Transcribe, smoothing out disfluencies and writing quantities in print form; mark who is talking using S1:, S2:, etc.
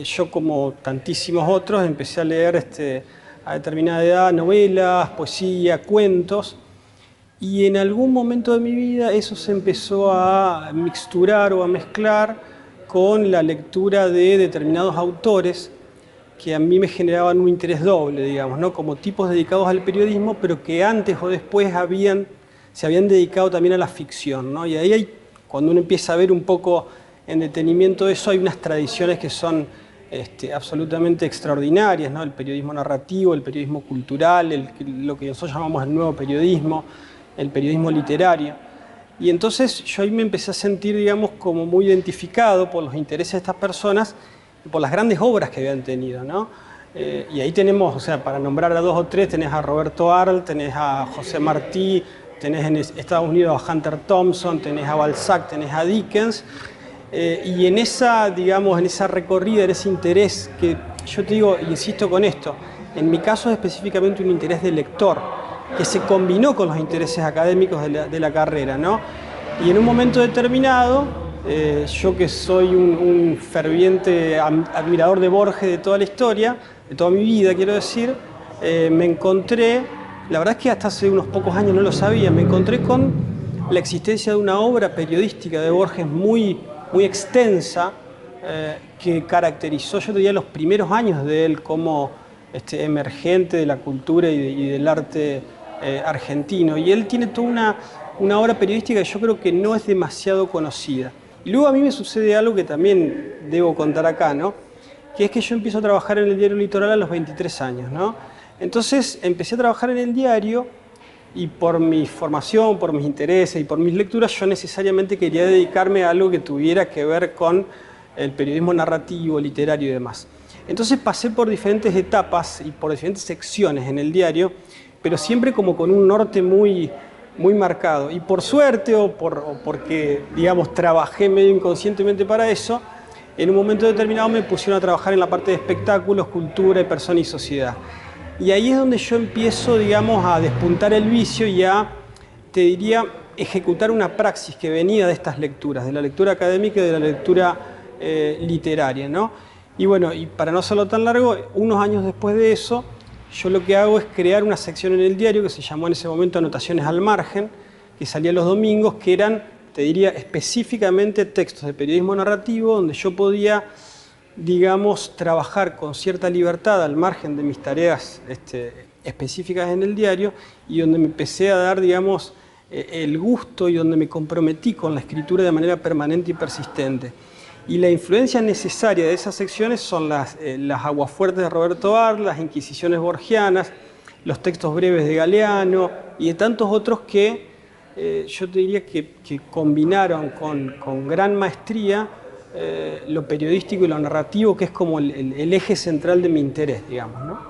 S1: Yo, como tantísimos otros, empecé a leer a determinada edad novelas, poesía, cuentos, y en algún momento de mi vida eso se empezó a mixturar o a mezclar con la lectura de determinados autores que a mí me generaban un interés doble, digamos, ¿no? Como tipos dedicados al periodismo, pero que antes o después se habían dedicado también a la ficción, ¿no? Y ahí, cuando uno empieza a ver un poco en detenimiento eso, hay unas tradiciones que son absolutamente extraordinarias, ¿no? El periodismo narrativo, el periodismo cultural, lo que nosotros llamamos el nuevo periodismo, el periodismo literario. Y entonces yo ahí me empecé a sentir, digamos, como muy identificado por los intereses de estas personas y por las grandes obras que habían tenido, ¿no? Y ahí tenemos, o sea, para nombrar a dos o tres, tenés a Roberto Arlt, tenés a José Martí, tenés en Estados Unidos a Hunter Thompson, tenés a Balzac, tenés a Dickens. Y en esa, digamos, en esa recorrida, en ese interés, que yo te digo, insisto con esto, en mi caso es específicamente un interés de lector, que se combinó con los intereses académicos de la carrera, ¿no? Y en un momento determinado, yo que soy un ferviente admirador de Borges de toda la historia, de toda mi vida, quiero decir, me encontré, la verdad es que hasta hace unos pocos años no lo sabía, me encontré con la existencia de una obra periodística de Borges muy extensa, que caracterizó, yo diría, los primeros años de él como emergente de la cultura y del arte argentino. Y él tiene toda una obra periodística que yo creo que no es demasiado conocida. Y luego a mí me sucede algo que también debo contar acá, ¿no? Que es que yo empiezo a trabajar en el diario Litoral a los 23 años, ¿no? Entonces empecé a trabajar en el diario, y por mi formación, por mis intereses y por mis lecturas, yo necesariamente quería dedicarme a algo que tuviera que ver con el periodismo narrativo, literario y demás. Entonces pasé por diferentes etapas y por diferentes secciones en el diario, pero siempre como con un norte muy marcado. Y por suerte o porque, digamos, trabajé medio inconscientemente para eso, en un momento determinado me pusieron a trabajar en la parte de espectáculos, cultura, persona y sociedad. Y ahí es donde yo empiezo, digamos, a despuntar el vicio y a, te diría, ejecutar una praxis que venía de estas lecturas, de la lectura académica y de la lectura literaria, ¿no? Y bueno, y para no hacerlo tan largo, unos años después de eso, yo lo que hago es crear una sección en el diario que se llamó en ese momento Anotaciones al Margen, que salía los domingos, que eran, te diría, específicamente textos de periodismo narrativo, donde yo podía, digamos, trabajar con cierta libertad al margen de mis tareas específicas en el diario, y donde me empecé a dar, digamos, el gusto y donde me comprometí con la escritura de manera permanente y persistente. Y la influencia necesaria de esas secciones son las Aguafuertes de Roberto Arlt, las Inquisiciones borgianas, los textos breves de Galeano y de tantos otros que yo te diría que combinaron con gran maestría lo periodístico y lo narrativo, que es como el eje central de mi interés, digamos, ¿no?